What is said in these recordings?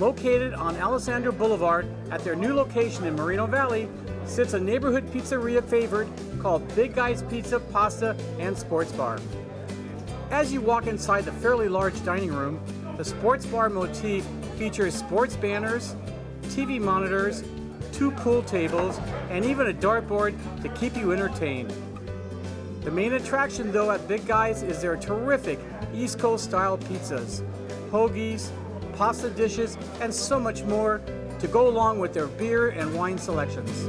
Located on Alessandro Boulevard at their new location in Moreno Valley sits a neighborhood pizzeria favorite called Big Guy's Pizza, Pasta, and Sports Bar. As you walk inside the fairly large dining room, the sports bar motif features sports banners, TV monitors, 2 pool tables, and even a dartboard to keep you entertained. The main attraction though at Big Guy's is their terrific East Coast style pizzas, hoagies, pasta dishes, and so much more to go along with their beer and wine selections.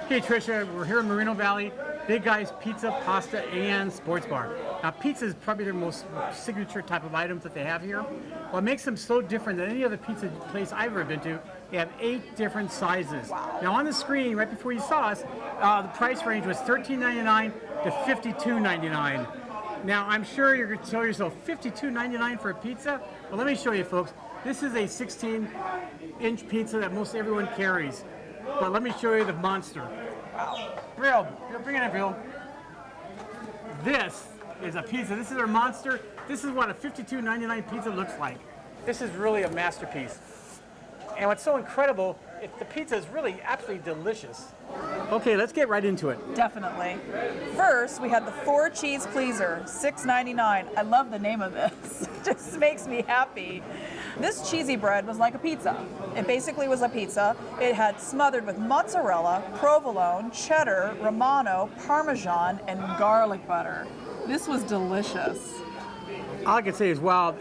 Okay, Tricia, we're here in Moreno Valley, Big Guy's Pizza, Pasta, and Sports Bar. Now, pizza is probably their most signature type of items that they have here. What makes them so different than any other pizza place I've ever been to, they have 8 different sizes. Wow. Now, on the screen, right before you saw us, the price range was $13.99 to $52.99. Now, I'm sure you're going to tell yourself, $52.99 for a pizza? Well, let me show you, folks. This is a 16-inch pizza that most everyone carries. But let me show you the monster. Bill, bring it in, Bill. This is a pizza. This is our monster. This is what a $52.99 pizza looks like. This is really a masterpiece. And what's so incredible, the pizza is really absolutely delicious. Okay, let's get right into it. Definitely. First, we had the 4 cheese pleaser, $6.99. I love the name of this. It just makes me happy. This cheesy bread was like a pizza. It basically was a pizza. It had smothered with mozzarella, provolone, cheddar, Romano, Parmesan, and garlic butter. This was delicious. All I can say is, wow,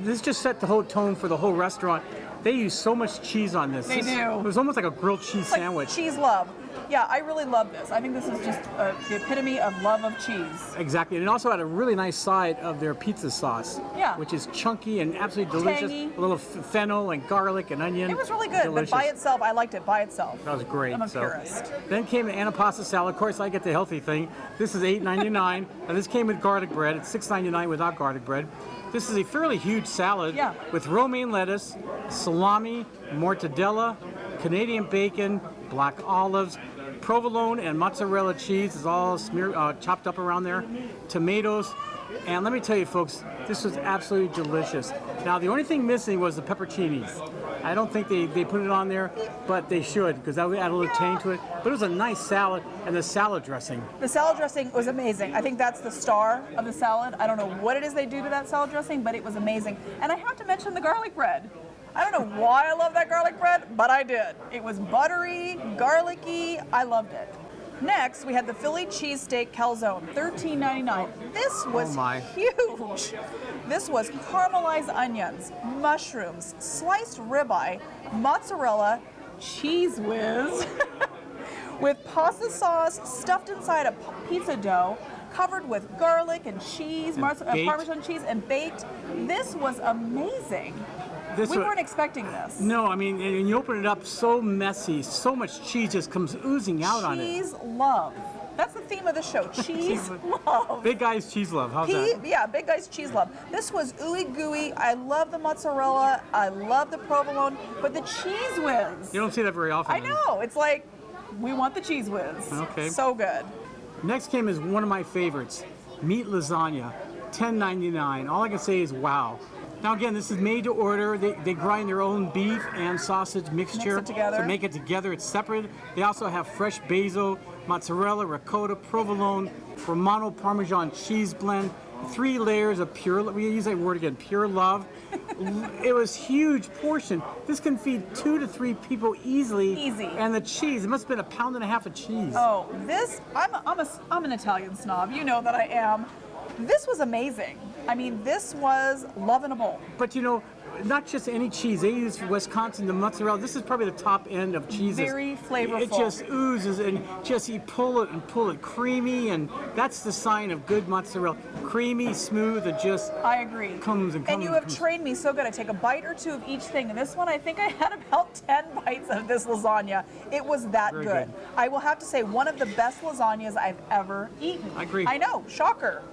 this just set the whole tone for the whole restaurant. They use so much cheese on this. They do. It was almost like a grilled cheese sandwich. Cheese love. Yeah, I really love this. I think this is just the epitome of love of cheese. Exactly. And it also had a really nice side of their pizza sauce. Yeah. Which is chunky and absolutely delicious. Tangy. A little fennel and garlic and onion. It was really good, delicious. but by itself, I liked it by itself. That was great. I'm a purist. Then came the antipasta salad. Of course, I get the healthy thing. This is $8.99. And this came with garlic bread. It's $6.99 without garlic bread. This is a fairly huge salad with romaine lettuce, salami, mortadella, Canadian bacon, black olives, provolone and mozzarella cheese is all chopped up around there, tomatoes, and let me tell you folks, this was absolutely delicious. Now the only thing missing was the pepperoncinis. I don't think they put it on there, but they should, because that would add a little tang to it. But it was a nice salad, and the salad dressing. The salad dressing was amazing. I think that's the star of the salad. I don't know what it is they do to that salad dressing, but it was amazing. And I have to mention the garlic bread. I don't know why I love that garlic bread, but I did. It was buttery, garlicky. I loved it. Next, we had the Philly cheesesteak calzone, $13.99. This was huge. This was caramelized onions, mushrooms, sliced ribeye, mozzarella, cheese whiz, with pasta sauce stuffed inside a pizza dough, covered with garlic and cheese, Parmesan cheese, and baked. This was amazing. We weren't expecting this. No, I mean, and you open it up, so messy, so much cheese just comes oozing out on it. Cheese love. That's the theme of the show, cheese love. Big Guy's cheese love, how's that? Yeah, Big Guy's cheese love. This was ooey gooey. I love the mozzarella. I love the provolone, but the cheese whiz. You don't see that very often. I know. It's like, we want the cheese whiz. Okay. So good. Next came is one of my favorites, meat lasagna, $10.99. All I can say is wow. Now again, this is made to order. They grind their own beef and sausage mixture to make it together. It's separate. They also have fresh basil, mozzarella, ricotta, provolone, Romano Parmesan cheese blend, 3 layers of pure, we use that word again, pure love. It was huge portion. This can feed 2 to 3 people easily. Easy. And the cheese, it must have been 1.5 pounds of cheese. Oh, this, I'm an Italian snob. You know that I am. This was amazing. I mean, this was love in a bowl. But not just any cheese. They use Wisconsin, the mozzarella. This is probably the top end of cheeses. Very flavorful. It just oozes, and just you pull it creamy, and that's the sign of good mozzarella. Creamy, smooth, and just I agree. Comes. And you have trained me so good. I take a bite or 2 of each thing. And this one, I think I had about 10 bites of this lasagna. It was that good. I will have to say, one of the best lasagnas I've ever eaten. I agree. I know, shocker.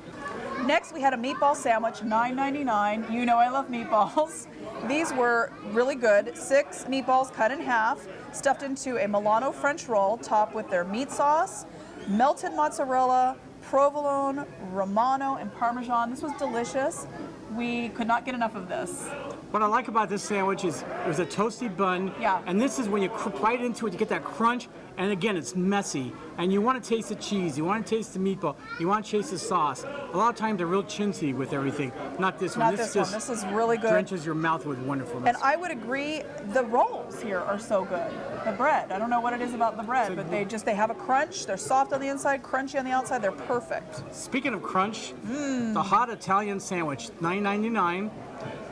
Next, we had a meatball sandwich, $9.99. You know I love meatballs. These were really good. 6 meatballs cut in half, stuffed into a Milano French roll topped with their meat sauce, melted mozzarella, provolone, romano, and parmesan. This was delicious. We could not get enough of this. What I like about this sandwich is there's a toasty bun, Yeah. and this is when you bite into it, you get that crunch, and again, it's messy, and you want to taste the cheese, you want to taste the meatball, you want to taste the sauce. A lot of times they're real chintzy with everything. Not this one. Not this one. just This is really good. drenches your mouth with wonderfulness. And I would agree, the rolls here are so good. The bread, I don't know what it is about the bread, but they have a crunch. They're soft on the inside, crunchy on the outside. They're perfect. Speaking of crunch, the hot Italian sandwich, $9.99.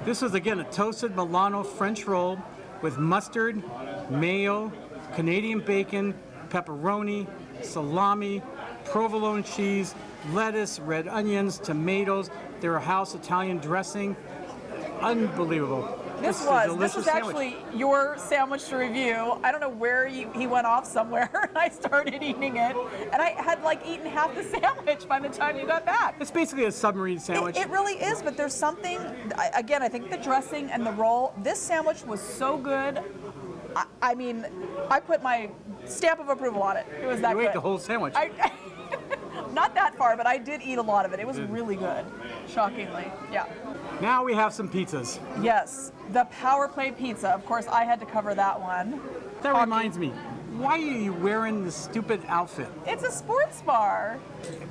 This is again a toasted Milano French roll with mustard, mayo, Canadian bacon, pepperoni, salami, provolone cheese, lettuce, red onions, tomatoes, their house Italian dressing. Unbelievable. This is a was delicious sandwich. actually your sandwich to review. I don't know where he went off somewhere, and I started eating it, and I had like eaten half the sandwich by the time you got back. It's basically a submarine sandwich. It really is, but there's something, again, I think the dressing and the roll, this sandwich was so good. I mean, I put my stamp of approval on it. It was that good. You ate the whole sandwich. Not that far, but I did eat a lot of it. It was really good, shockingly. Yeah. Now we have some pizzas. Yes, the Powerplay Pizza. Of course, I had to cover that one. That reminds me, why are you wearing this stupid outfit? It's a sports bar.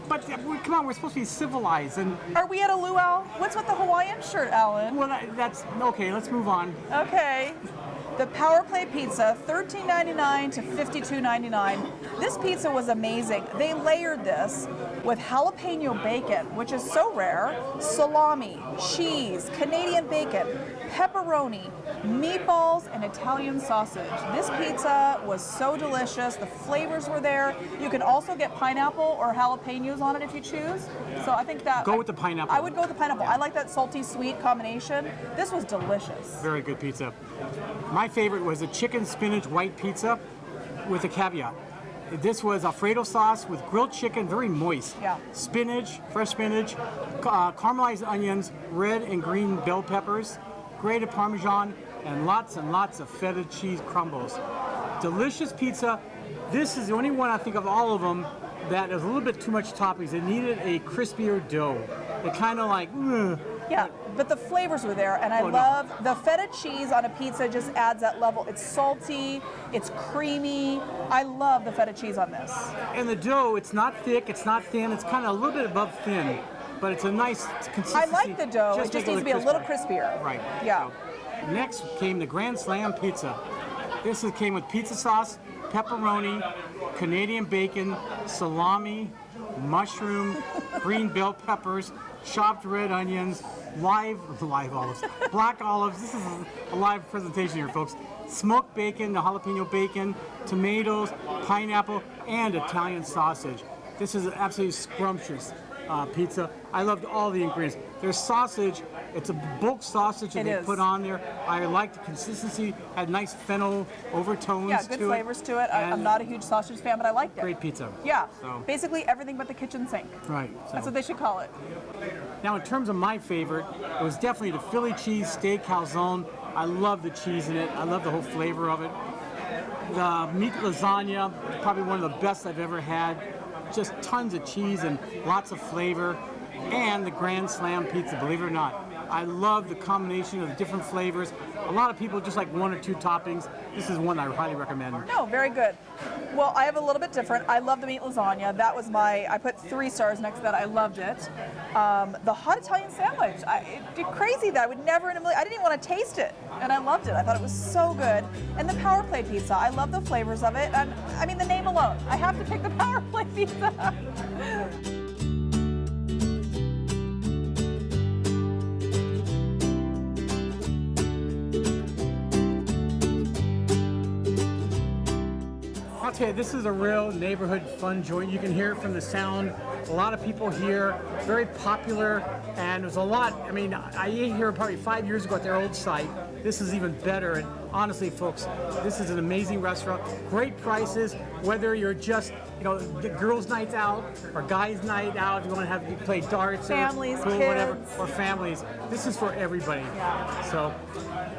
But come on, we're supposed to be civilized, and Are we at a luau? What's with the Hawaiian shirt, Alan? well, that's okay. Let's move on. Okay. The Powerplay Pizza, $13.99 to $52.99. This pizza was amazing. They layered this with jalapeno bacon, which is so rare, salami, cheese, Canadian bacon, pepperoni, meatballs, and Italian sausage. This pizza was so delicious. The flavors were there. You can also get pineapple or jalapenos on it if you choose. So I think that Go with the pineapple. I would go with the pineapple. I like that salty sweet combination. This was delicious. Very good pizza. My favorite was a chicken spinach white pizza with a caveat. This was Alfredo sauce with grilled chicken, very moist. Yeah. Spinach, fresh spinach, caramelized onions, red and green bell peppers, grated Parmesan, and lots of feta cheese crumbles. Delicious pizza. This is the only one I think of all of them that is a little bit too much toppings. It needed a crispier dough. It kind of like, ugh. Yeah, but the flavors were there, and I love the feta cheese on a pizza. Just adds that level. It's salty, it's creamy. I love the feta cheese on this. And the dough, it's not thick, it's not thin, it's kind of a little bit above thin, but it's a nice consistency. I like the dough. It just make needs to be a little crispier. Right. Yeah. So, next came the Grand Slam pizza. Came with pizza sauce, pepperoni, Canadian bacon, salami, mushroom, green bell peppers, chopped red onions, live olives, black olives. This is a live presentation here, folks. Smoked bacon, the jalapeno bacon, tomatoes, pineapple, and Italian sausage. This is absolutely scrumptious pizza. I loved all the ingredients. There's sausage. It's a bulk sausage that they put on there. I like the consistency. Had nice fennel overtones to it. Yeah, good flavors to it. I'm not a huge sausage fan, but I liked it. Great pizza. Yeah, So. basically everything but the kitchen sink. Right. That's what they should call it. Now, in terms of my favorite, it was definitely the Philly cheesesteak calzone. I love the cheese in it. I love the whole flavor of it. The meat lasagna, probably one of the best I've ever had. Just tons of cheese and lots of flavor. And the Grand Slam pizza, believe it or not. I love the combination of the different flavors. A lot of people just like one or two toppings. This is one I highly recommend. No, very good. Well, I have a little bit different. I love the meat lasagna. That was I put 3 stars next to that. I loved it. The hot Italian sandwich. It's crazy that I would never in a million, I didn't even want to taste it. And I loved it. I thought it was so good. And the Powerplay Pizza. I love the flavors of it. And I mean, the name alone. I have to pick the Powerplay Pizza. I'll tell you, this is a real neighborhood fun joint. You can hear it from the sound. A lot of people here, very popular, and there's a lot. I mean, I ate here probably 5 years ago at their old site, this is even better. And honestly, folks, this is an amazing restaurant. Great prices, whether you're just, girls' nights out or guys' night out, if you want to you play darts Families, or pool, kids. whatever, or families. This is for everybody. Yeah. So,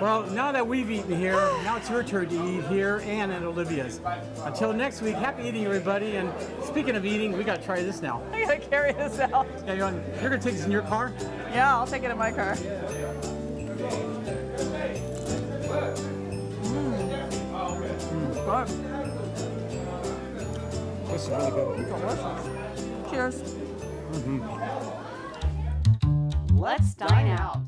well, now that we've eaten here, now it's your turn to eat here and at Olivia's. Until next week, happy eating, everybody. And speaking of eating, we got to try this now. I gotta carry this out. Yeah, you're going to take this in your car? Yeah, I'll take it in my car. Good. This is really good. Delicious. Cheers. Let's dine out.